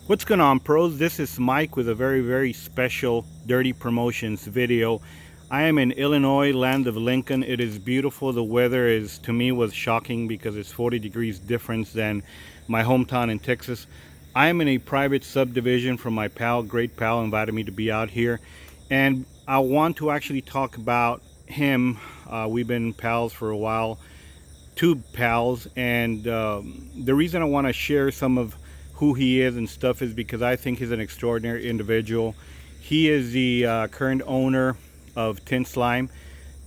What's going on, pros? This is Mike with a very special Dirty Promotions video. I am in Illinois, land of Lincoln. It is beautiful. The weather is, to me, was shocking because it's 40 degrees difference than my hometown in Texas. I am in a private subdivision from my pal, great pal, invited me to be out here. And I want to actually talk about him. We've been pals for a while, two pals, and the reason I want to share some of who he is and stuff is because I think he's an extraordinary individual. He is the current owner of Tint Slime,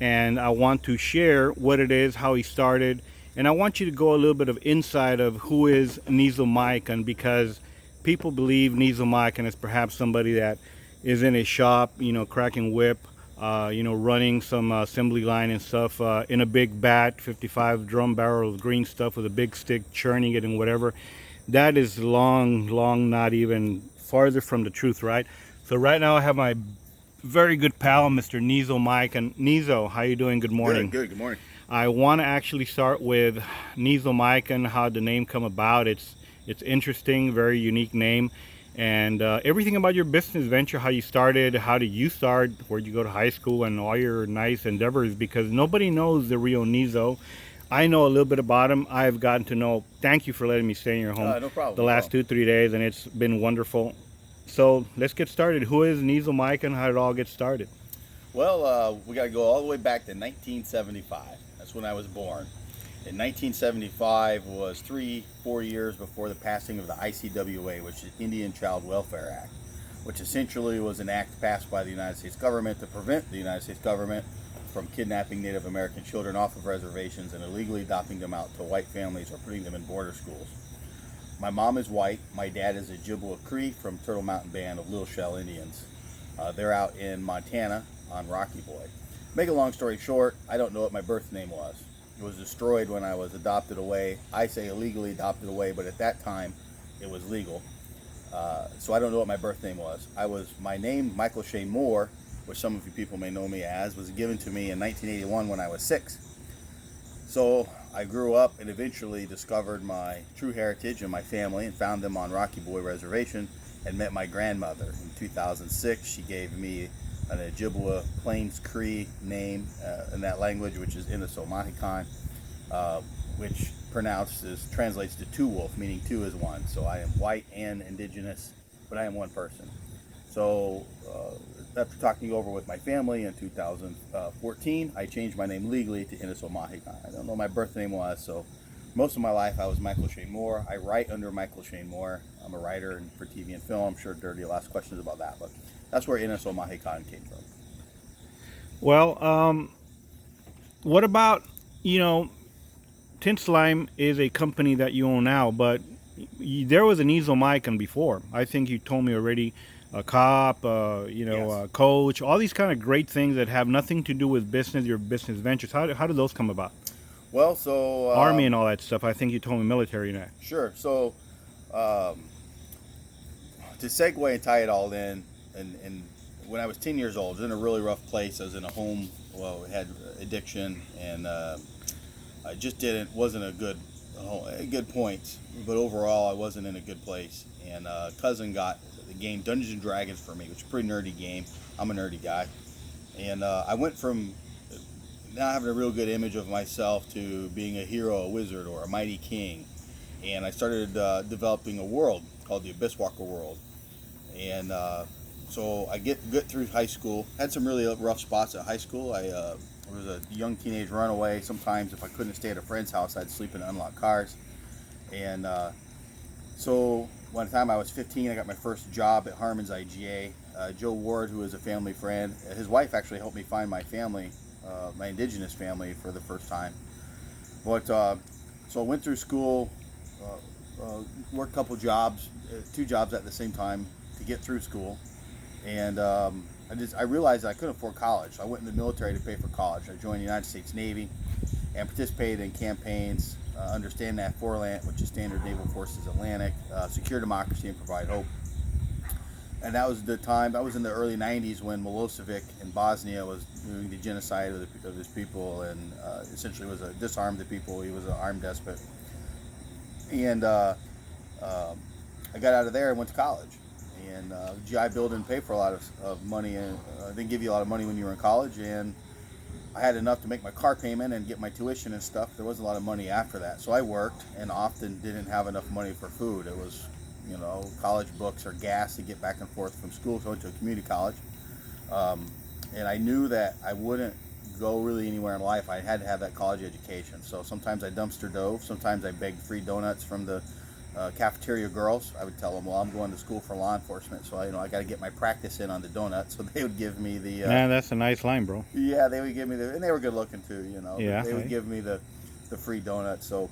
and I want to share what it is, how he started, and I want you to go a little bit of insight of who is Niso Mahihkan, because people believe Niso Mahihkan is perhaps somebody that is in a shop, cracking whip, running some assembly line and stuff in a big bat, 55 drum barrel of green stuff with a big stick, churning it and whatever. That is long not even farther from the truth, right? So right now I have my very good pal, Mr. Niso Mahihkan. Niso, how you doing? Good morning. Good morning. I want to actually start with Niso Mahihkan, how the name come about. It's interesting, very unique name, and everything about your business venture, how you started, how did you start, where'd you go to high school, and all your nice endeavors, because nobody knows the real Niso. I know a little bit about him. I've gotten to know. Thank you for letting me stay in your home No problem. the last 2-3 days, and it's been wonderful. So let's get started. Who is Niso Mahihkan? How did it all get started? Well, we got to go all the way back to 1975. That's when I was born. In 1975 was 4 years before the passing of the ICWA, which is Indian Child Welfare Act, which essentially was an act passed by the United States government to prevent the United States government from kidnapping Native American children off of reservations and illegally adopting them out to white families or putting them in border schools. My mom is white. My dad is a Ojibwa Cree from Turtle Mountain Band of Little Shell Indians. They're out in Montana on Rocky Boy. Make a long story short, I don't know what my birth name was. It was destroyed when I was adopted away. I say illegally adopted away, but at that time it was legal. So I don't know what my birth name was. My name, Michael Shane Moore, which some of you people may know me as, was given to me in 1981 when I was 6. So I grew up and eventually discovered my true heritage and my family and found them on Rocky Boy Reservation and met my grandmother. In 2006, she gave me an Ojibwa Plains Cree name in that language, which is Niso Mahihkan, which translates to two wolf, meaning two is one. So I am white and indigenous, but I am one person. So after talking over with my family in 2014, I changed my name legally to Niso Mahihkan. I don't know what my birth name was, so most of my life I was Michael Shane Moore. I write under Michael Shane Moore. I'm a writer for TV and film. I'm sure Dirty will ask questions about that, but that's where Niso Mahihkan came from. Well, what about, Tint Slime is a company that you own now, but there was an Niso Mahihkan before. I think you told me already. A cop, Yes. a coach, all these kind of great things that have nothing to do with business, your business ventures. How do those come about? Well, so Army and all that stuff. I think you told me military now. sure. So um, to segue and tie it all in, and when I was 10 years old, I was in a really rough place. I was in a home, well, had addiction, and I just wasn't a good point. But overall, I wasn't in a good place. And a cousin got the game Dungeons and Dragons for me, which is a pretty nerdy game. I'm a nerdy guy, and I went from not having a real good image of myself to being a hero, a wizard, or a mighty king. And I started developing a world called the Abysswalker world. And so I get through high school. Had some really rough spots at high school. I was a young teenage runaway. Sometimes if I couldn't stay at a friend's house, I'd sleep in unlocked cars. And so one time I was 15, I got my first job at Harmon's IGA. Joe Ward, who is a family friend, his wife actually helped me find my family, my indigenous family, for the first time. But so I went through school, worked a couple jobs, 2 jobs at the same time to get through school, and I realized I couldn't afford college. I went in the military to pay for college. I joined the United States Navy and participated in campaigns under Stand Nat Forlant, which is Standard Naval Forces Atlantic, Secure Democracy and Provide Hope. And that was the time, that was in the early 90s when Milosevic in Bosnia was doing the genocide of his people, and essentially disarmed the people. He was an armed despot. And I I got out of there and went to college. And GI Bill didn't pay for a lot of money, and didn't give you a lot of money when you were in college. And I had enough to make my car payment and get my tuition and stuff. There wasn't a lot of money after that. So I worked and often didn't have enough money for food. It was, you know, college books or gas to get back and forth from school. So I went to a community college. And I knew that I wouldn't go really anywhere in life. I had to have that college education. So sometimes I dumpster dove. Sometimes I begged free donuts from the cafeteria girls. I would tell them, well, I'm going to school for law enforcement, so I got to get my practice in on the donut. So they would give me the man, that's a nice line, bro. yeah, they would give me and they were good looking too, you know. Yeah, they would give me the free donut. So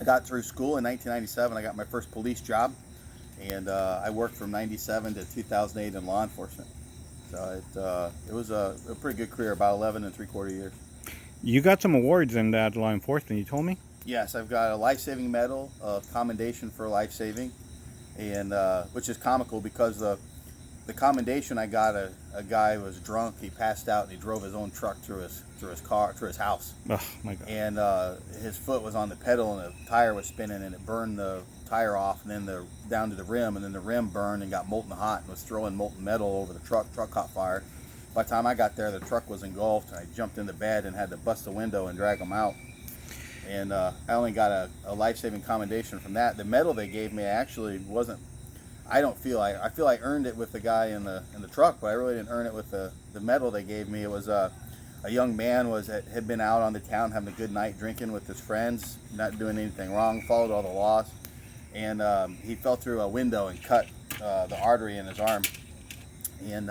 I got through school in 1997. I got my first police job, and I worked from 97 to 2008 in law enforcement. So it was a pretty good career, about 11 3/4 years. You got some awards in that law enforcement, you told me? Yes, I've got a life-saving medal, a commendation for life-saving, and which is comical because the commendation I got, a guy was drunk, he passed out, and he drove his own truck through his house. Oh my God! And his foot was on the pedal, and the tire was spinning, and it burned the tire off, and then down to the rim, and then the rim burned and got molten hot, and was throwing molten metal over the truck. Truck caught fire. By the time I got there, the truck was engulfed, and I jumped in the bed and had to bust the window and drag him out. And I only got a life-saving commendation from that. The medal they gave me actually wasn't. I feel I earned it with the guy in the truck, but I really didn't earn it with the medal they gave me. It was a young man had been out on the town having a good night drinking with his friends, not doing anything wrong, followed all the laws, and he fell through a window and cut the artery in his arm. And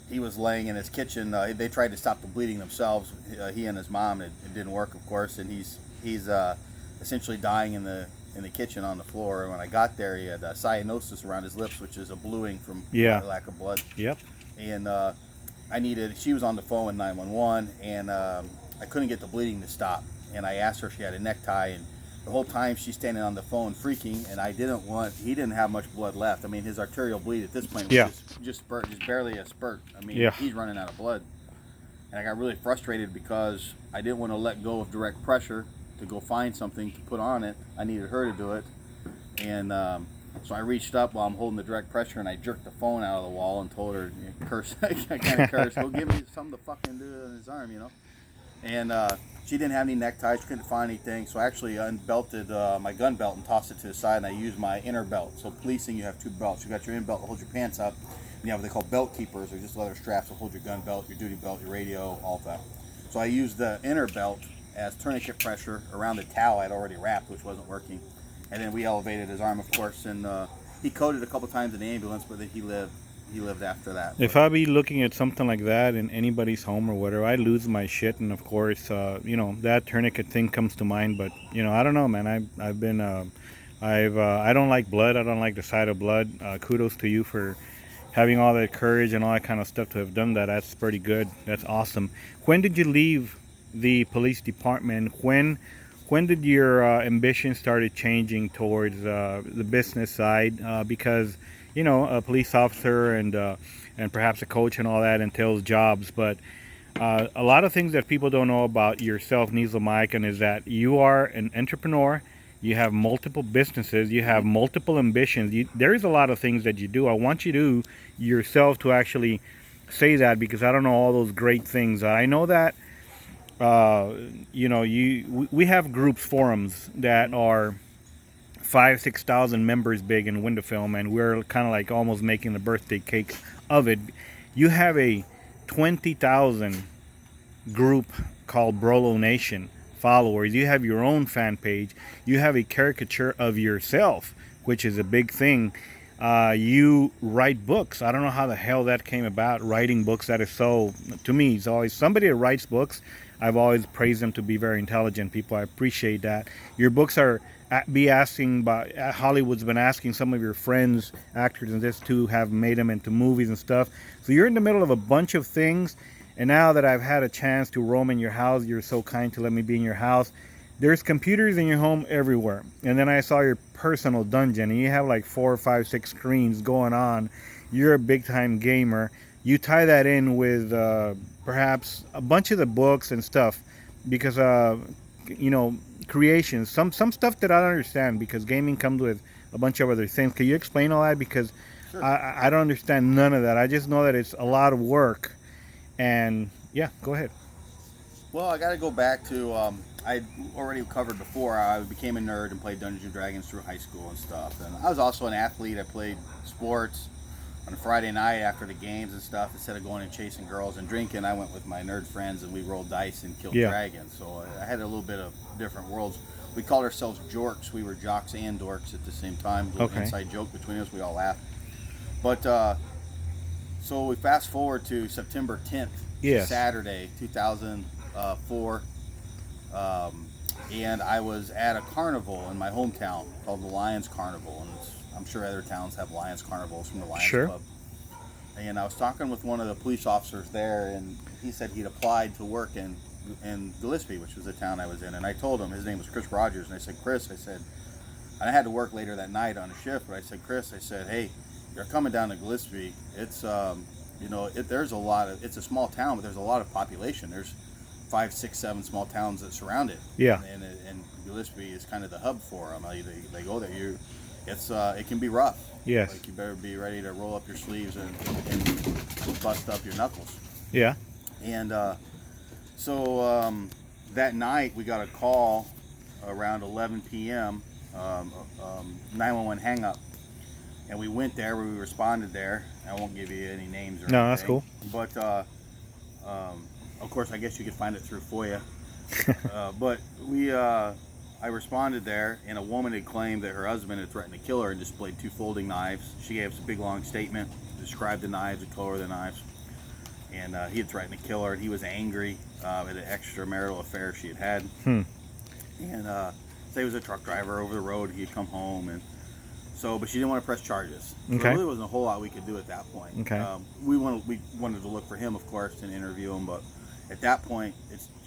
he was laying in his kitchen. They tried to stop the bleeding themselves. He and his mom. It didn't work, of course, and he's essentially dying in the kitchen on the floor. And when I got there, he had cyanosis around his lips, which is a bluing from lack of blood. Yep. And she was on the phone with 911, and I couldn't get the bleeding to stop. And I asked her if she had a necktie, and the whole time she's standing on the phone freaking, and he didn't have much blood left. I mean, his arterial bleed at this point was just barely a spurt. I mean, he's running out of blood. And I got really frustrated because I didn't want to let go of direct pressure to go find something to put on it. I needed her to do it. And so I reached up while I'm holding the direct pressure, and I jerked the phone out of the wall and told her, curse, I kind of cursed, go give me something to fucking do in his arm, you know. And she didn't have any neckties, couldn't find anything, so I actually unbelted my gun belt and tossed it to the side, and I used my inner belt. So policing, you have two belts. You got your inner belt to hold your pants up, and you have what they call belt keepers, or just leather straps to hold your gun belt, your duty belt, your radio, all of that. So I used the inner belt as tourniquet pressure around the towel I'd already wrapped, which wasn't working. And then we elevated his arm, of course, and he coded a couple times in the ambulance, but then he lived after that. If I be looking at something like that in anybody's home or whatever, I lose my shit, and of course, that tourniquet thing comes to mind. But I don't know, man. I don't like blood. I don't like the sight of blood. Kudos to you for having all that courage and all that kind of stuff to have done that. That's pretty good. That's awesome. When did you leave the police department? When did your ambition started changing towards the business side? Because a police officer and perhaps a coach and all that entails jobs, but a lot of things that people don't know about yourself, Niso Mahihkan, is that you are an entrepreneur. You have multiple businesses. You have multiple ambitions. There is a lot of things that you do. I want you to yourself to actually say that, because I don't know all those great things. I know that we have groups, forums that are 5,000-6,000 members big in window film, and we're kind of like almost making the birthday cake of it. You have a 20,000 group called Brolo Nation followers. You have your own fan page. You have a caricature of yourself, which is a big thing. You write books. I don't know how the hell that came about, writing books. That is so, to me, it's always somebody that writes books. I've always praised them to be very intelligent people. I appreciate that. Your books are Hollywood's been asking some of your friends, actors and this, to have made them into movies and stuff. So you're in the middle of a bunch of things. And now that I've had a chance to roam in your house, you're so kind to let me be in your house. There's computers in your home everywhere. And then I saw your personal dungeon, and you have like 4, 5, 6 screens going on. You're a big time gamer. You tie that in with perhaps a bunch of the books and stuff, because creations, some stuff that I don't understand, because gaming comes with a bunch of other things. Can you explain all that? Because Sure. I don't understand none of that. I just know that it's a lot of work. And yeah, go ahead. Well, I got to go back to I already covered before. I became a nerd and played Dungeons and Dragons through high school and stuff. And I was also an athlete. I played sports on a Friday night after the games and stuff. Instead of going and chasing girls and drinking, I went with my nerd friends and we rolled dice and killed dragons. So I had a little bit of different worlds. We called ourselves jorks. We were jocks and dorks at the same time. A little inside joke between us. We all laughed. But so we fast forward to September 10th, Saturday, 2004, and I was at a carnival in my hometown called the Lions Carnival, and I'm sure other towns have Lions Carnivals from the Lions Club. And I was talking with one of the police officers there, and he said he'd applied to work in Gillespie, which was the town I was in, and I told him, his name was Chris Rogers, and I said, Chris, I said, I had to work later that night on a shift, but I said, Chris, I said, hey, you're coming down to Gillespie. It's there's a lot of, it's a small town, but there's a lot of population. There's 5, 6, 7 small towns that surround it. Yeah. And Gillespie is kind of the hub for them. They go there. It can be rough. Yes. Like you better be ready to roll up your sleeves and bust up your knuckles. Yeah. And so that night we got a call around 11 p.m. 911 hang up. And we went there, we responded there. I won't give you any names or anything. No, that's cool. But, of course, I guess you could find it through FOIA. But I responded there, and a woman had claimed that her husband had threatened to kill her and displayed 2 folding knives. She gave us a big, long statement, described the knives, the color of the knives. And he had threatened to kill her, and he was angry at an extramarital affair she had had. And so he was a truck driver over the road. He had come home, and but she didn't want to press charges. So there really wasn't a whole lot we could do at that point. We wanted to look for him, of course, and interview him, but at that point,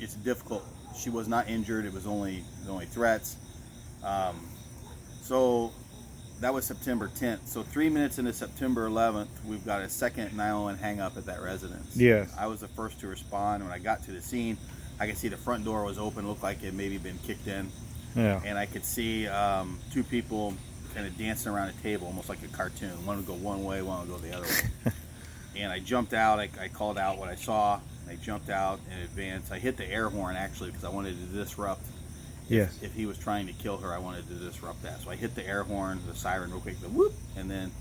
it's difficult. She was not injured. It was only threats. So that was September 10th. So 3 minutes into September 11th, we've got a second 911 hang up at that residence. Yes. I was the first to respond. When I got to the scene, I could see the front door was open. Looked like it had maybe been kicked in. Yeah. And I could see 2 people kind of dancing around a table, almost like a cartoon. One would go one way, one would go the other way. And I jumped out. I called out what I saw. And I jumped out in advance. I hit the air horn, actually, because I wanted to disrupt. Yes. If he was trying to kill her, I wanted to disrupt that. So I hit the air horn, the siren real quick, the whoop, and then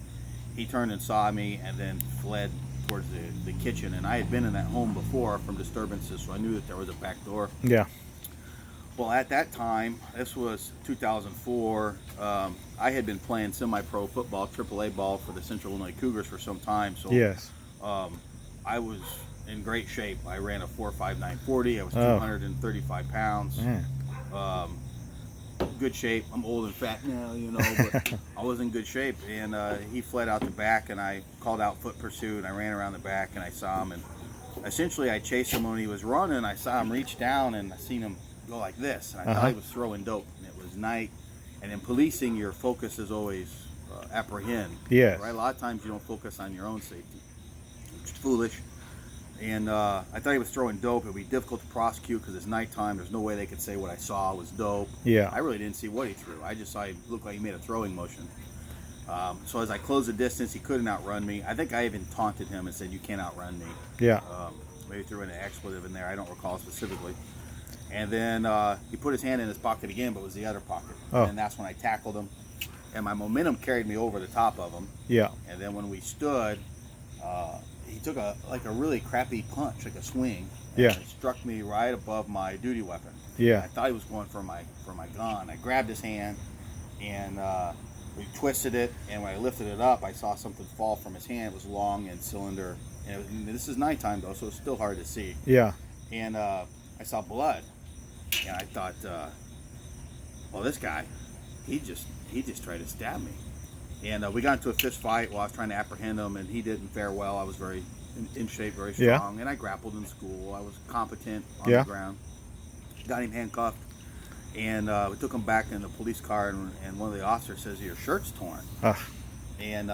he turned and saw me and then fled towards the kitchen. And I had been in that home before from disturbances, so I knew that there was a back door. Yeah. Well, at that time, this was 2004, I had been playing semi-pro football, AAA ball for the Central Illinois Cougars for some time. So yes. I was in great shape. I ran a 4.59 40. I was 235 pounds. Good shape. I'm old and fat now, but I was in good shape. And he fled out the back, and I called out foot pursuit, and I ran around the back, and I saw him. And essentially, I chased him when he was running. I saw him reach down, and I seen him go like this, and I thought he was throwing dope, and it was night. And in policing, your focus is always apprehend. Yeah. Right. A lot of times you don't focus on your own safety. It's foolish. And I thought he was throwing dope. It would be difficult to prosecute because it's nighttime. There's no way they could say what I saw was dope. Yeah. I really didn't see what he threw. I just saw he looked like he made a throwing motion. So as I closed the distance, he couldn't outrun me. I think I even taunted him and said, "You can't outrun me." Yeah. Maybe threw an expletive in there. I don't recall specifically. And then he put his hand in his pocket again, but it was the other pocket. And that's when I tackled him. And my momentum carried me over the top of him. Yeah. And then when we stood, he took a really crappy punch, like a swing. And it struck me right above my duty weapon. Yeah. I thought he was going for my gun. I grabbed his hand, and we twisted it. And when I lifted it up, I saw something fall from his hand. It was long and cylinder. And this is nighttime, though, so it's still hard to see. Yeah. And I saw blood. And I thought, well, this guy, he just tried to stab me. And we got into a fist fight while I was trying to apprehend him, and he didn't fare well. I was very in shape, very strong, and I grappled in school. I was competent on the ground. Got him handcuffed, and we took him back in the police car, and one of the officers says, "Your shirt's torn." And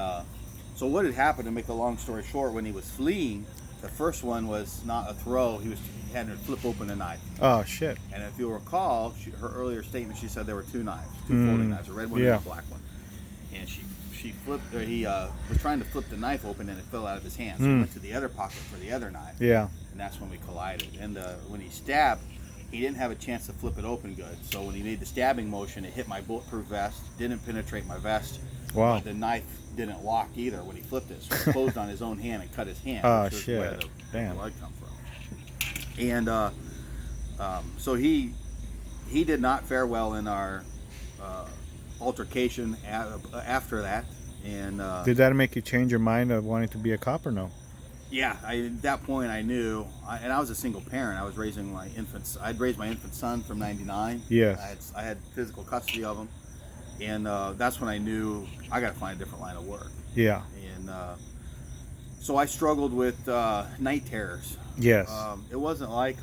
so what had happened, to make a long story short, when he was fleeing, the first one was not a throw. He had to flip open a knife. Oh, shit. And if you'll recall, her earlier statement, she said there were 2 knives, 2 folding knives, a red one and a black one. and she flipped, or he was trying to flip the knife open, and it fell out of his hand. So he went to the other pocket for the other knife. Yeah. And that's when we collided. And when he stabbed, he didn't have a chance to flip it open good. So when he made the stabbing motion, it hit my bulletproof vest, didn't penetrate my vest. Wow. But the knife didn't lock either when he flipped it. So it closed on his own hand and cut his hand. Oh, which is shit. where the Damn. blood come from. And so he did not fare well in our altercation after that. And did that make you change your mind of wanting to be a cop or no? yeah, at that point I knew, and I was a single parent. I was raising my infants. I'd raised my infant son from '99. Yes. I had physical custody of him, and that's when I knew I got to find a different line of work. Yeah. And so I struggled with night terrors. Yes. It wasn't like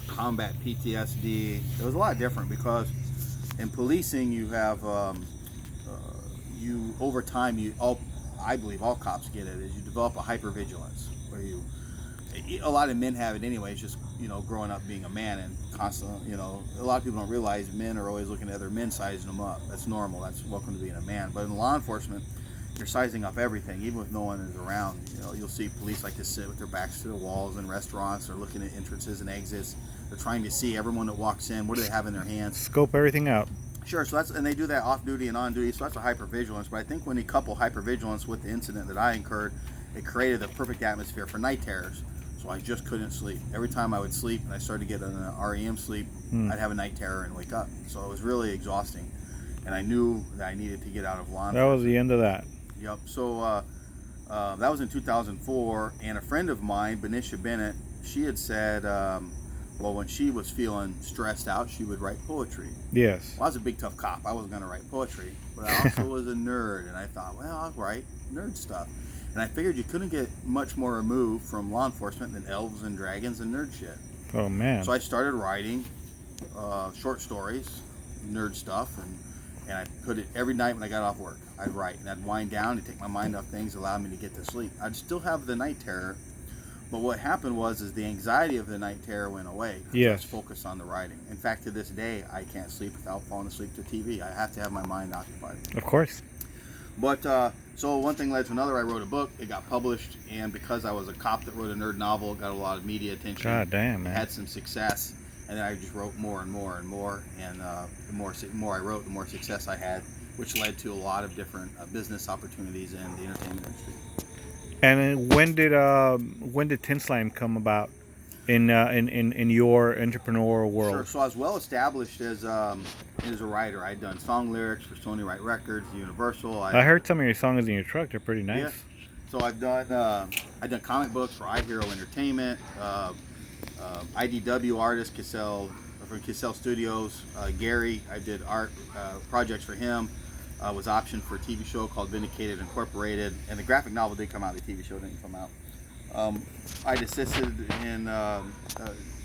combat PTSD. It was a lot different because in policing you have you over time I believe all cops get it, is you develop a hypervigilance where a lot of men have it anyways, just growing up being a man and constantly, a lot of people don't realize men are always looking at other men, sizing them up. That's normal. That's welcome to being a man. But in law enforcement, you're sizing up everything, even if no one is around. You'll see police like to sit with their backs to the walls in restaurants. They're looking at entrances and exits. They're trying to see everyone that walks in. What do they have in their hands? Scope everything out. Sure. So and they do that off duty and on duty. So that's a hypervigilance. But I think when you couple hypervigilance with the incident that I incurred, it created the perfect atmosphere for night terrors. So I just couldn't sleep. Every time I would sleep and I started to get an REM sleep, I'd have a night terror and wake up. So it was really exhausting. And I knew that I needed to get out of law enforcement. That was the end of that. Yep. So that was in 2004. And a friend of mine, Benicia Bennett, she had said, well, when she was feeling stressed out, she would write poetry. Yes. Well, I was a big tough cop. I wasn't going to write poetry. But I also was a nerd. And I thought, well, I'll write nerd stuff. And I figured you couldn't get much more removed from law enforcement than elves and dragons and nerd shit. Oh, man. So I started writing short stories, nerd stuff, and I put it every night when I got off work. I'd write, and I'd wind down and take my mind off things, allow me to get to sleep. I'd still have the night terror, but what happened was the anxiety of the night terror went away. Yes. I was focused on the writing. In fact, to this day, I can't sleep without falling asleep to TV. I have to have my mind occupied. Of course. But so one thing led to another. I wrote a book. It got published, and because I was a cop that wrote a nerd novel, it got a lot of media attention. God damn, man. Had some success, and then I just wrote more and more and more. And the more I wrote, the more success I had, which led to a lot of different business opportunities in the entertainment industry. And when did Tint Slime come about in your entrepreneurial world? Sure. So I was well established as a writer. I'd done song lyrics for Sony Right Records, Universal. I heard some of your songs in your truck. They're pretty nice. Yeah. So I've done comic books for iHero Entertainment. IDW artist from Cassell Studios. Gary, I did art projects for him. Was optioned for a TV show called Vindicated Incorporated, and the graphic novel did come out. The TV show didn't come out. I'd assisted in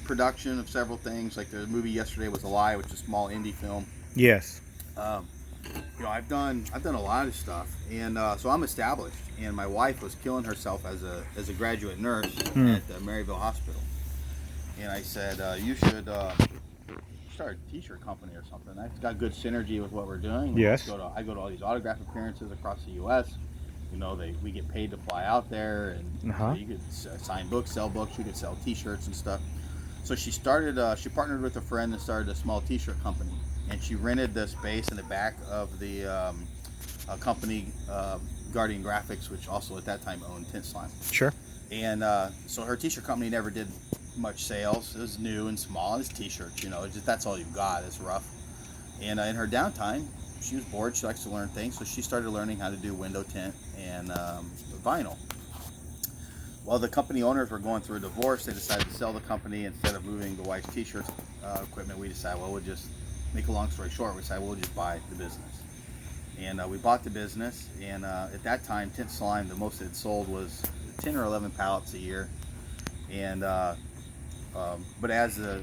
production of several things, like the movie Yesterday Was a Lie, which is a small indie film. Yes. I've done a lot of stuff, and so I'm established. And my wife was killing herself as a graduate nurse at the Maryville Hospital, and I said, you should start a t-shirt company or something. That's got good synergy with what we're doing. Yes. I go to all these autograph appearances across the U.S. We get paid to fly out there, and you could sign books, sell books. You could sell t-shirts and stuff. So she started. She partnered with a friend and started a small t-shirt company, and she rented the space in the back of the company, Guardian Graphics, which also at that time owned Tint Slime. Sure. And so her t-shirt company never did much sales. It was new and small. It's t-shirts, that's all you've got. It's rough. And in her downtime, she was bored. She likes to learn things, so she started learning how to do window tint and vinyl. While the company owners were going through a divorce, they decided to sell the company. Instead of moving the wife's t-shirt equipment, we decided, well, we'll just make a long story short. We decided we'll just buy the business, and we bought the business. And at that time, Tint Slime, the most it had sold was 10 or 11 pallets a year. And but as the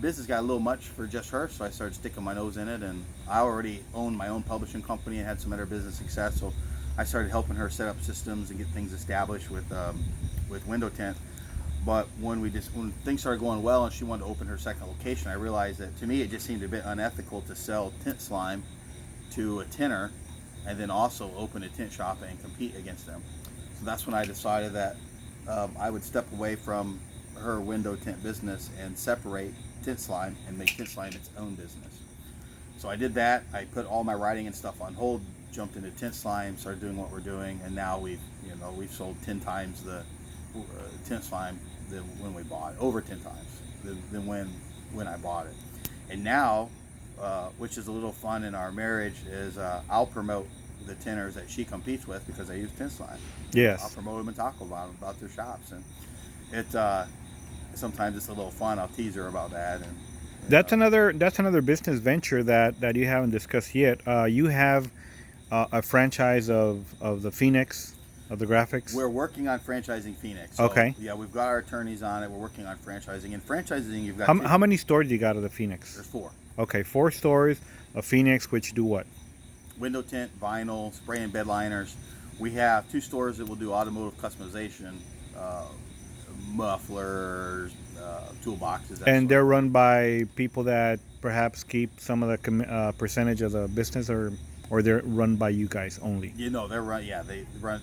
business got a little much for just her, so I started sticking my nose in it, and I already owned my own publishing company and had some other business success, so I started helping her set up systems and get things established with window tint. But when things started going well and she wanted to open her second location, I realized that to me it just seemed a bit unethical to sell Tint Slime to a tinner, and then also open a tint shop and compete against them. So that's when I decided that I would step away from her window tint business and separate Tint Slime and make Tint Slime its own business. So I did that. I put all my writing and stuff on hold, jumped into Tint Slime, started doing what we're doing, and now we've sold 10 times the Tint Slime than when we bought it, over 10 times than when I bought it. And now, which is a little fun in our marriage, is I'll promote the tinners that she competes with because I use Tint Slime. Yes. I'll promote them and talk about their shops, and it sometimes it's a little fun. I'll tease her about that. And that's another business venture that you haven't discussed yet. You have a franchise of the Phoenix, of the graphics. We're working on franchising Phoenix. So, okay. Yeah, we've got our attorneys on it. We're working on franchising. And franchising, you've got how many stores you got of the Phoenix? There's 4. Okay, 4 stores of Phoenix, which do what? Window tint, vinyl, spray and bed liners. We have 2 stores that will do automotive customization, mufflers, toolboxes. And they're run by people that perhaps keep some of the percentage of the business, or they're run by you guys only? They're run. Yeah,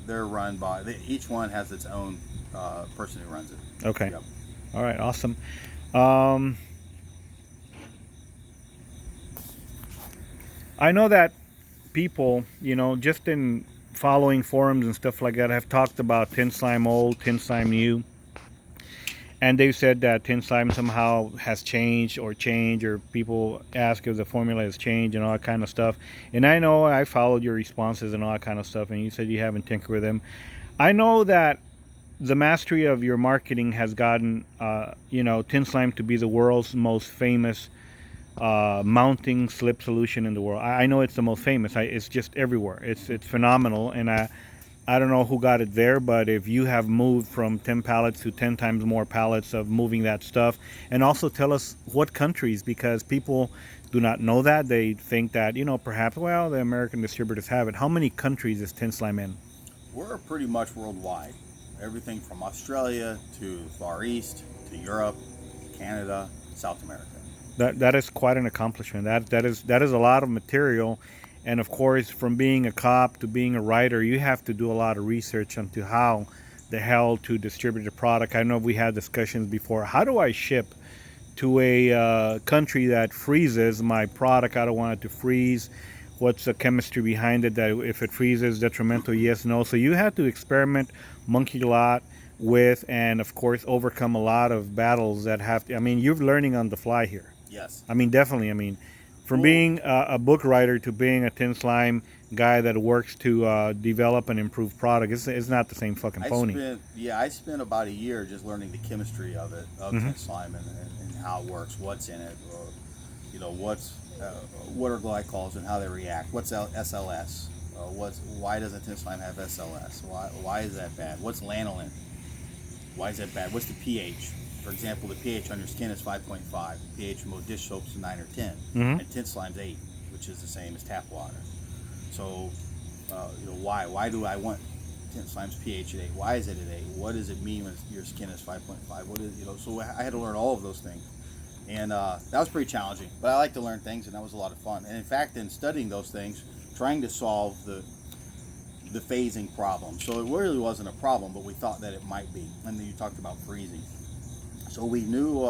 they're run by. Each one has its own person who runs it. Okay. Yep. All right. Awesome. I know that people, just in following forums and stuff like that, have talked about Tint Slime old, Tint Slime new. And they've said that Tint Slime somehow has changed, or people ask if the formula has changed and all that kind of stuff. And I know I followed your responses and all that kind of stuff, and you said you haven't tinkered with them. I know that the mastery of your marketing has gotten, Tint Slime to be the world's most famous mounting slip solution in the world. I know it's the most famous. It's just everywhere. It's phenomenal, and I don't know who got it there, but if you have moved from 10 pallets to 10 times more pallets of moving that stuff, and also tell us what countries, because people do not know that. They think that, perhaps, well, the American distributors have it. How many countries is Tint Slime in? We're pretty much worldwide. Everything from Australia to Far East to Europe, Canada, South America. That is quite an accomplishment. That is a lot of material. And of course, from being a cop to being a writer, you have to do a lot of research into how the hell to distribute a product. I know we had discussions before. How do I ship to a country that freezes my product? I don't want it to freeze. What's the chemistry behind it, that if it freezes, detrimental, yes, no. So you have to experiment, monkey a lot with, and of course, overcome a lot of battles that have to, you're learning on the fly here. Yes. Definitely. From being a book writer to being a Tint Slime guy that works to develop and improve product, it's not the same fucking pony. I spent about a year just learning the chemistry of it, Tint Slime, and how it works, what's in it, or, what are glycols and how they react, what's SLS, why doesn't Tint Slime have SLS, why is that bad, what's lanolin, why is that bad, what's the pH? For example, the pH on your skin is 5.5. The pH of most dish soaps is 9 or 10. And Tint Slime's 8, which is the same as tap water. So, why do I want Tint Slime's pH at 8? Why is it at 8? What does it mean when your skin is 5.5? What is, so I had to learn all of those things. And that was pretty challenging. But I like to learn things, and that was a lot of fun. And in fact, in studying those things, trying to solve the phasing problem. So it really wasn't a problem, but we thought that it might be. And then you talked about freezing. So we knew,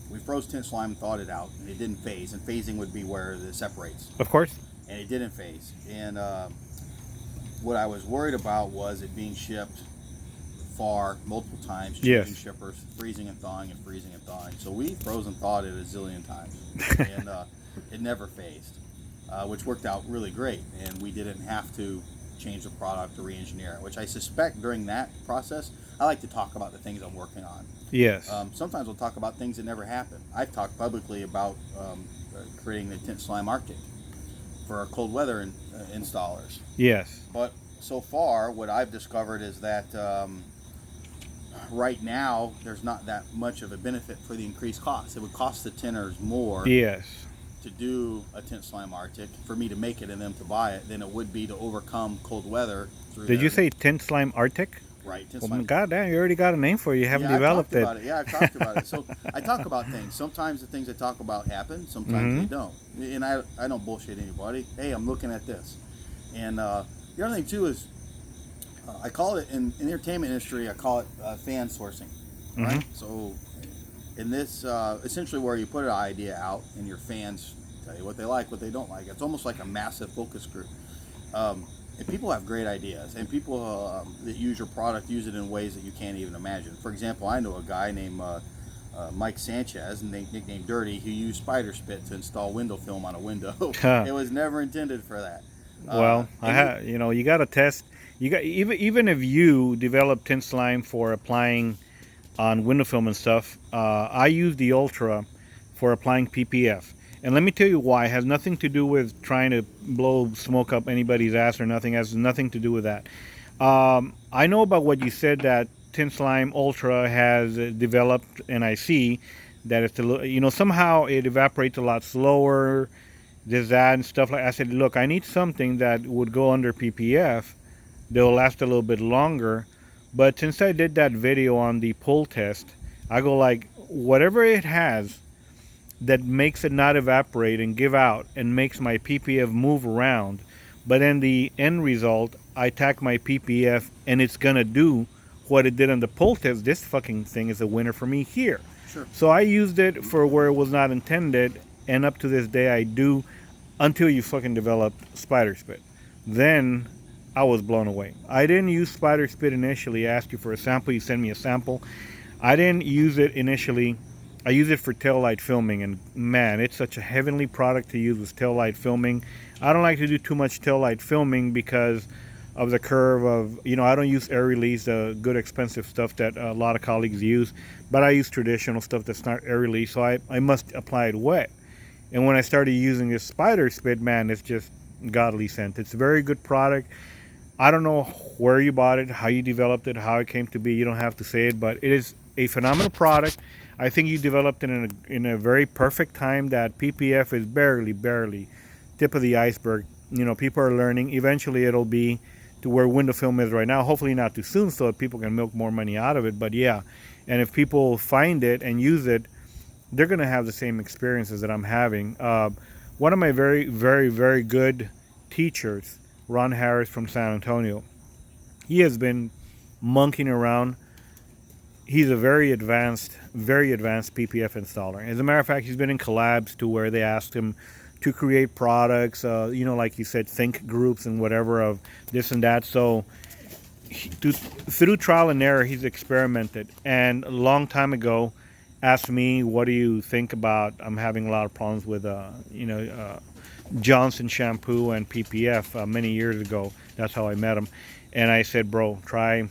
we froze Tint Slime and thawed it out, and it didn't phase. And phasing would be where it separates. Of course. And it didn't phase. And what I was worried about was it being shipped far, multiple times, changing shippers, freezing and thawing and freezing and thawing. So we froze and thawed it a zillion times. And it never phased, which worked out really great. And we didn't have to change the product or re-engineer it, which I suspect during that process, I like to talk about the things I'm working on. Yes. Sometimes we'll talk about things that never happen. I've talked publicly about creating the Tint Slime Arctic for our cold weather installers. Yes. But so far, what I've discovered is that right now, there's not that much of a benefit for the increased cost. It would cost the tinners more to do a Tint Slime Arctic, for me to make it and them to buy it, than it would be to overcome cold weather. Did you say Tint Slime Arctic? Right. Tint Well, Slime. goddamn, you already got a name for it. You haven't Yeah, I've developed talked it. about it. Yeah, I've talked about it. So I talk about things. Sometimes the things I talk about happen. Sometimes they don't. And I don't bullshit anybody. Hey, I'm looking at this. And the other thing too is I call it in the entertainment industry. I call it fan sourcing. Right. So in this, essentially, where you put an idea out and your fans tell you what they like, what they don't like. It's almost like a massive focus group. And people have great ideas, and people that use your product use it in ways that you can't even imagine. For example, I know a guy named Mike Sanchez, nicknamed Dirty, who used spider spit to install window film on a window. It was never intended for that. Well, you got to test. You got even if you develop Tint Slime for applying on window film and stuff, I use the Ultra for applying PPF. And let me tell you why. It has nothing to do with trying to blow smoke up anybody's ass or nothing. It has nothing to do with that. I know about what you said, that Tint Slime Ultra has developed, and I see that it's somehow it evaporates a lot slower, this, that, and stuff like. I said, look, I need something that would go under PPF that will last a little bit longer. But since I did that video on the pull test, I go like, whatever it has that makes it not evaporate and give out and makes my PPF move around, but in the end result, I tack my PPF and it's gonna do what it did on the pull test. This fucking thing is a winner for me here. Sure. So I used it for where it was not intended, and up to this day I do, until you fucking developed spider spit. Then I was blown away. I didn't use spider spit initially. I asked you for a sample, you sent me a sample. I didn't use it initially. I use it for tail light filming, and man, it's such a heavenly product to use with tail light filming. I don't like to do too much tail light filming because of the curve of, I don't use air release, the good expensive stuff that a lot of colleagues use, but I use traditional stuff that's not air release, so I must apply it wet. And when I started using this spider spit, man, it's just godly scent. It's a very good product. I don't know where you bought it, how you developed it, how it came to be. You don't have to say it, but it is a phenomenal product. I think you developed it in a very perfect time that PPF is barely tip of the iceberg. People are learning. Eventually it'll be to where window film is right now. Hopefully not too soon so that people can milk more money out of it. But yeah, and if people find it and use it, they're going to have the same experiences that I'm having. One of my very, very, very good teachers, Ron Harris from San Antonio, he has been monkeying around. He's a very advanced PPF installer. As a matter of fact, he's been in collabs to where they asked him to create products, like you said, think groups and whatever of this and that. So through trial and error, he's experimented. And a long time ago, asked me, what do you think about, I'm having a lot of problems with, Johnson shampoo and PPF many years ago. That's how I met him. And I said, bro, try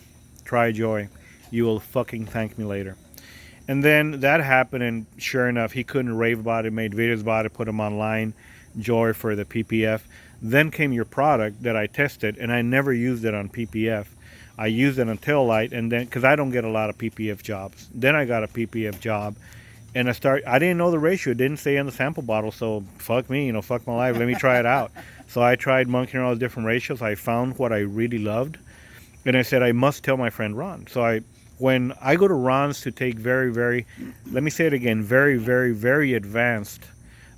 Joy. You will fucking thank me later. And then that happened, and sure enough, he couldn't rave about it, made videos about it, put them online, Joy for the PPF. Then came your product that I tested, and I never used it on PPF. I used it on tail light, and then, because I don't get a lot of PPF jobs. Then I got a PPF job, and I didn't know the ratio. It didn't say on the sample bottle, so fuck me, fuck my life. Let me try it out. So I tried monkeying around with different ratios. I found what I really loved, and I said, I must tell my friend Ron. So when I go to Ron's to take very, very, let me say it again, very, very, very advanced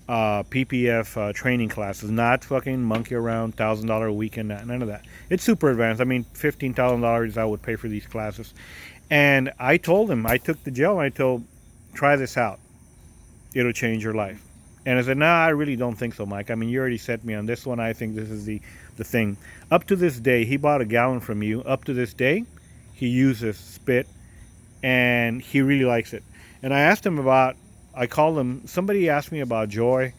PPF training classes, not fucking monkey around, $1,000 a weekend, none of that. It's super advanced. I mean, $15,000 I would pay for these classes. And I told him, I took the gel and I told, try this out. It'll change your life. And I said, nah, I really don't think so, Mike. I mean, you already set me on this one. I think this is the thing. Up to this day, he bought a gallon from you. Up to this day, he uses spit, and he really likes it. And I asked him somebody asked me about Joy,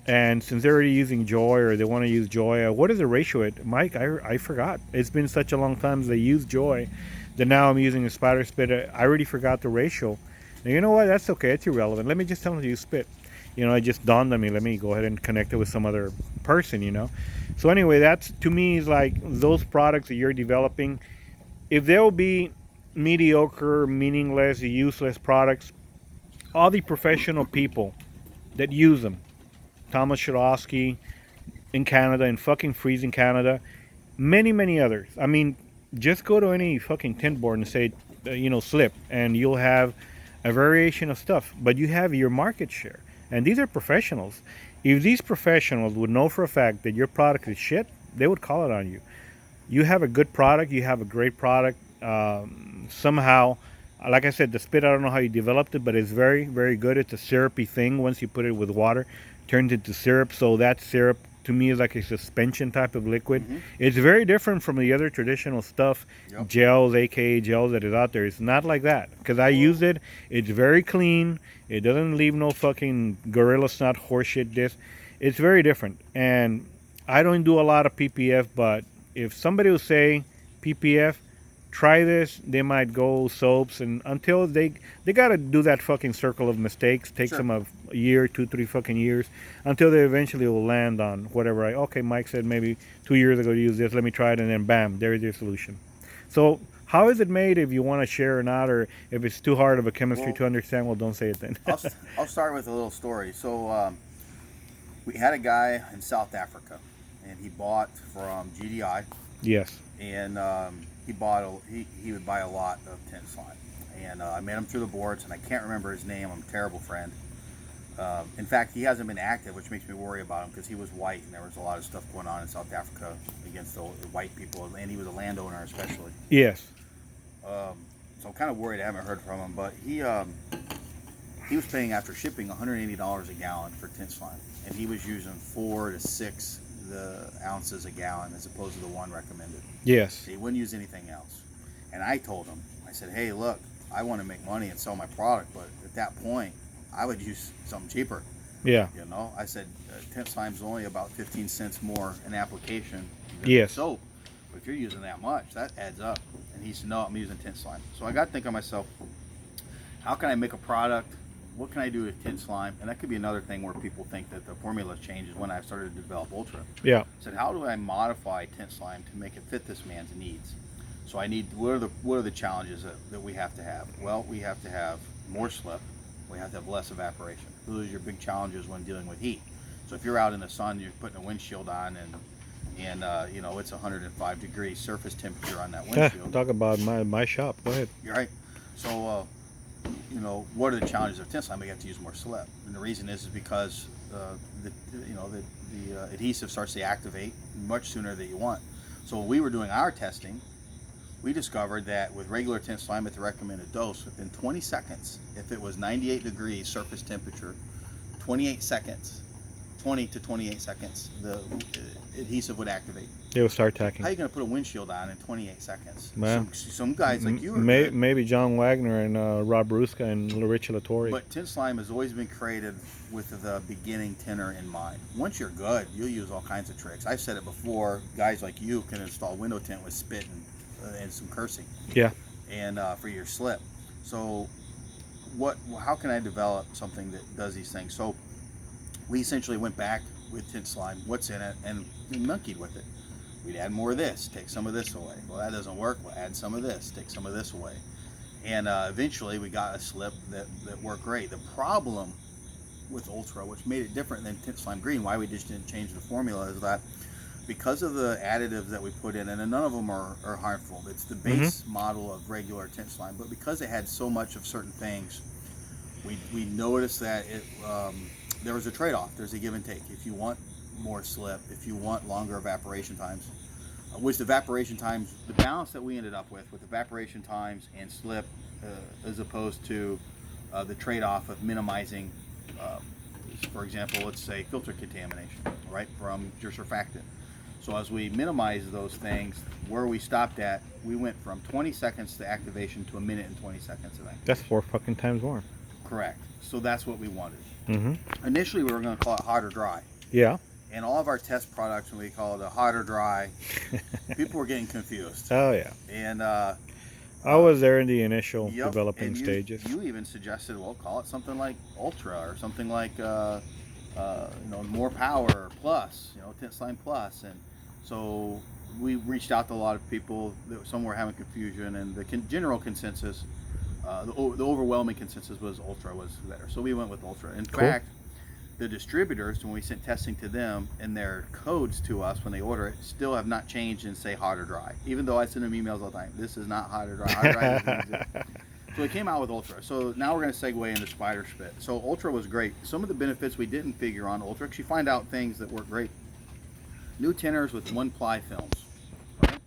and since they're already using Joy, or they want to use Joy, what is the ratio at? Mike, I forgot. It's been such a long time since they used Joy that now I'm using a spider spit. I already forgot the ratio. And you know what? That's okay. It's irrelevant. Let me just tell them to use spit. It just dawned on me. Let me go ahead and connect it with some other person, So anyway, that's, to me, is like those products that you're developing. If they'll be mediocre, meaningless, useless products, all the professional people that use them, Thomas Shadowski in Canada, in fucking freezing Canada, many, many others. I mean, just go to any fucking tint board and say, slip, and you'll have a variation of stuff. But you have your market share, and these are professionals. If these professionals would know for a fact that your product is shit, they would call it on you. You have a good product, you have a great product. Somehow, like I said, the spit, I don't know how you developed it, but it's very, very good. It's a syrupy thing. Once you put it with water, turns into syrup. So that syrup to me is like a suspension type of liquid. It's very different from the other traditional stuff, gels, aka gels that is out there. It's not like that because I used it. It's very clean. It doesn't leave no fucking gorilla snot horseshit disc. It's very different. And I don't do a lot of PPF, but if somebody will say PPF, try this, they might go soaps, and until they gotta do that fucking circle of mistakes. Takes them a year, 2, 3 fucking years, until they eventually will land on whatever. Okay, Mike said maybe 2 years ago to use this. Let me try it, and then bam, there's your solution. So how is it made? If you want to share or not, or if it's too hard of a chemistry to understand, well, don't say it then. I'll start with a little story. So we had a guy in South Africa, and he bought from GDI. Yes. And he would buy a lot of Tint Slime, and I met him through the boards, and I can't remember his name. I'm a terrible friend. In fact, he hasn't been active, which makes me worry about him because he was white, and there was a lot of stuff going on in South Africa against the white people, and he was a landowner especially. Yes. So I'm kind of worried. I haven't heard from him, but he was paying after shipping $180 a gallon for Tint Slime, and he was using 4 to 6 ounces a gallon as opposed to the 1 recommended. Yes. So he wouldn't use anything else. And I told him, I said, hey, look, I want to make money and sell my product, but at that point, I would use something cheaper. Yeah. I said, Tint Slime's only about 15 cents more an application than soap. But if you're using that much, that adds up. And he said, no, I'm using Tint Slime. So I got to think of myself, how can I make a product? What can I do with Tint Slime? And that could be another thing where people think that the formula changes when I started to develop Ultra. Yeah. I said, how do I modify Tint Slime to make it fit this man's needs? So what are the challenges that we have to have? Well, we have to have more slip. We have to have less evaporation. Those are your big challenges when dealing with heat. So if you're out in the sun, you're putting a windshield on, and it's 105 degrees surface temperature on that windshield. Talk about my shop. Go ahead. You're right. So what are the challenges of Tint Slime? We have to use more slip, and the reason is because the adhesive starts to activate much sooner than you want. So when we were doing our testing, we discovered that with regular Tint Slime at the recommended dose, within 20 seconds, if it was 98 degrees surface temperature, 20 to 28 seconds, the adhesive would activate. It will start tacking. How are you going to put a windshield on in 28 seconds? Man. Some guys like you are maybe John Wagner and Rob Ruska and Rich Latore. But Tint Slime has always been created with the beginning tinner in mind. Once you're good, you'll use all kinds of tricks. I've said it before, guys like you can install window tint with spit and some cursing. Yeah. And for your slip. So how can I develop something that does these things? So we essentially went back with Tint Slime, what's in it, and we monkeyed with it. We'd add more of this, take some of this away. Well, that doesn't work. We'll add some of this, take some of this away. And eventually we got a slip that worked great. The problem with Ultra, which made it different than Tint Slime Green, why we just didn't change the formula, is that because of the additives that we put in, and none of them are harmful. It's the base model of regular Tint Slime, but because it had so much of certain things, we noticed that there was a trade-off. There's a give and take. If you want more slip, if you want longer evaporation times, which the evaporation times, the balance that we ended up with evaporation times and slip, as opposed to the trade-off of minimizing, for example, let's say filter contamination, right, from your surfactant. So as we minimize those things, where we stopped at, we went from 20 seconds to activation to 1 minute and 20 seconds of activation. That's 4 fucking times more. Correct. So that's what we wanted. Initially, we were going to call it hot or dry. Yeah. And all of our test products, when we call it a hot or dry, people were getting confused. Oh, yeah. And I was there in the initial developing stages. You even suggested, well, call it something like Ultra or something like, more power plus, Tint Slime plus. And so we reached out to a lot of people. Some were having confusion, and the general consensus, the overwhelming consensus was Ultra was better. So we went with Ultra. In fact, The distributors, when we sent testing to them and their codes to us when they order it, still have not changed and say hot or dry. Even though I send them emails all the time, this is not hot or dry. Hot or dry doesn't exist. So we came out with Ultra. So now we're going to segue into Spider Spit. So Ultra was great. Some of the benefits we didn't figure on Ultra, because you find out things that work great. New tinners with one-ply films. Right?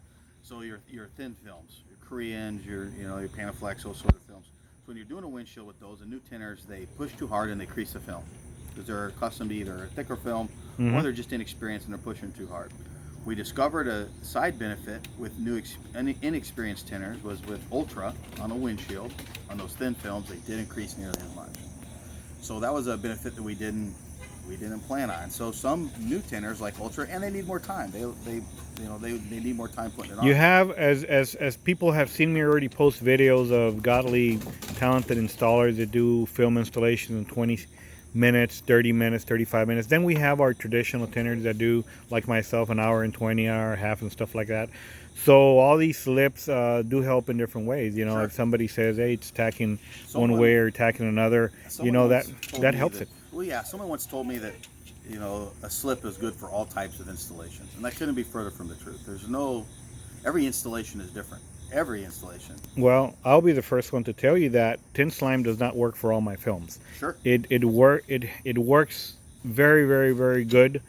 So your thin films, your Koreans, your Panaflex, those sort of films. So when you're doing a windshield with those, the new tinners, they push too hard and they crease the film. Because they're accustomed to either a thicker film or they're just inexperienced and they're pushing too hard. We discovered a side benefit with inexperienced tinners was with Ultra on a windshield, on those thin films, they didn't crease nearly as much. So that was a benefit that we didn't plan on. So some new tinners like Ultra, and they need more time. They need more time putting it on. You have, as people have seen me already post videos of godly, talented installers that do film installations in 20 minutes, 30 minutes, 35 minutes. Then we have our traditional tinners that do, like myself, an hour and 20, hour and a half and stuff like that. So all these slips do help in different ways. You know, Sure. if somebody says, hey, it's tacking one way or tacking another, you know, that helps it. Well, yeah, someone once told me that, a slip is good for all types of installations. And that couldn't be further from the truth. Every installation is different. Every installation. Well, I'll be the first one to tell you that Tint Slime does not work for all my films. Sure. It works very, very, very good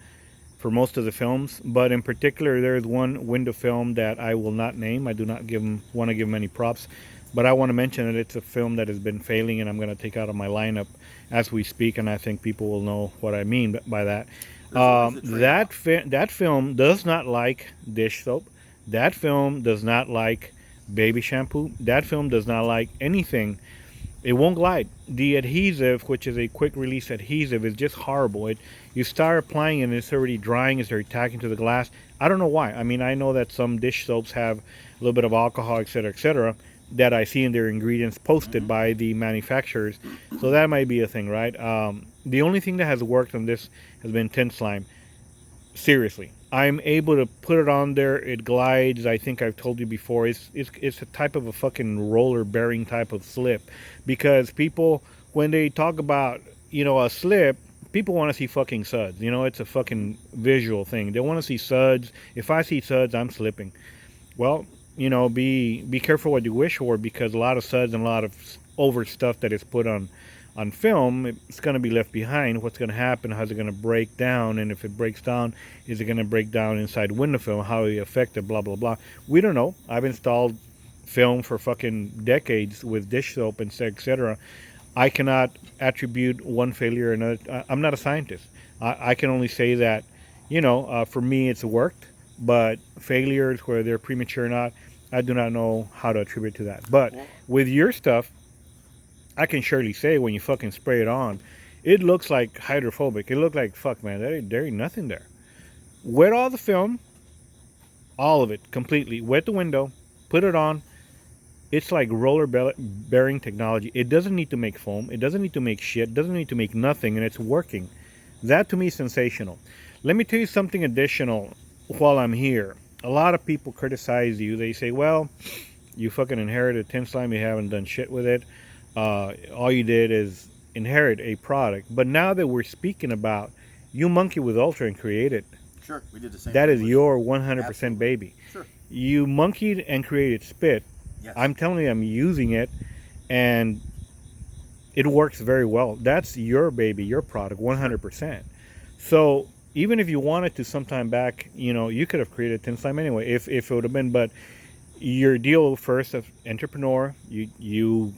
for most of the films, but in particular, there's one window film that I will not name. I do not want to give them any props, but I want to mention that it's a film that has been failing, and I'm going to take out of my lineup as we speak, and I think people will know what I mean by that. That film does not like dish soap. That film does not like baby shampoo. That film does not like anything. It won't glide. The adhesive, which is a quick release adhesive, is just horrible. You start applying it and it's already drying, it's already tacking to the glass. I don't know why. I mean, I know that some dish soaps have a little bit of alcohol, etc., that I see in their ingredients posted by the manufacturers. So that might be a thing, right? The only thing that has worked on this has been Tint Slime. Seriously, I'm able to put it on there. It glides. I think I've told you before. It's a type of a fucking roller bearing type of slip, because people, when they talk about a slip, people want to see fucking suds. It's a fucking visual thing. They want to see suds. If I see suds, I'm slipping. Well, be careful what you wish for, because a lot of suds and a lot of over stuff that is put on film, it's going to be left behind. What's going to happen? How's it going to break down? And if it breaks down, is it going to break down inside window film? How will it affect it? Blah, blah, blah. We don't know. I've installed film for fucking decades with dish soap and etc. I cannot attribute one failure or another. I'm not a scientist. I can only say that, for me it's worked, but failures, whether they're premature or not, I do not know how to attribute to that. But with your stuff, I can surely say when you fucking spray it on, it looks like hydrophobic. It looked like, fuck, man, there ain't nothing there. Wet all the film, all of it, completely. Wet the window, put it on. It's like roller bearing technology. It doesn't need to make foam. It doesn't need to make shit. It doesn't need to make nothing, and it's working. That, to me, is sensational. Let me tell you something additional while I'm here. A lot of people criticize you. They say, well, you fucking inherited Tint Slime. You haven't done shit with it. All you did is inherit a product. But now that we're speaking about, you monkey with Ultra and created. Sure, we did the same. That is your 100% Absolutely. baby. Sure. You monkeyed and created Spit. Yes. I'm telling you, I'm using it, and it works very well. That's your baby, your product, 100%. So even if you wanted to sometime back, you could have created Tint Slime anyway, if it would have been. But your deal first as entrepreneur, you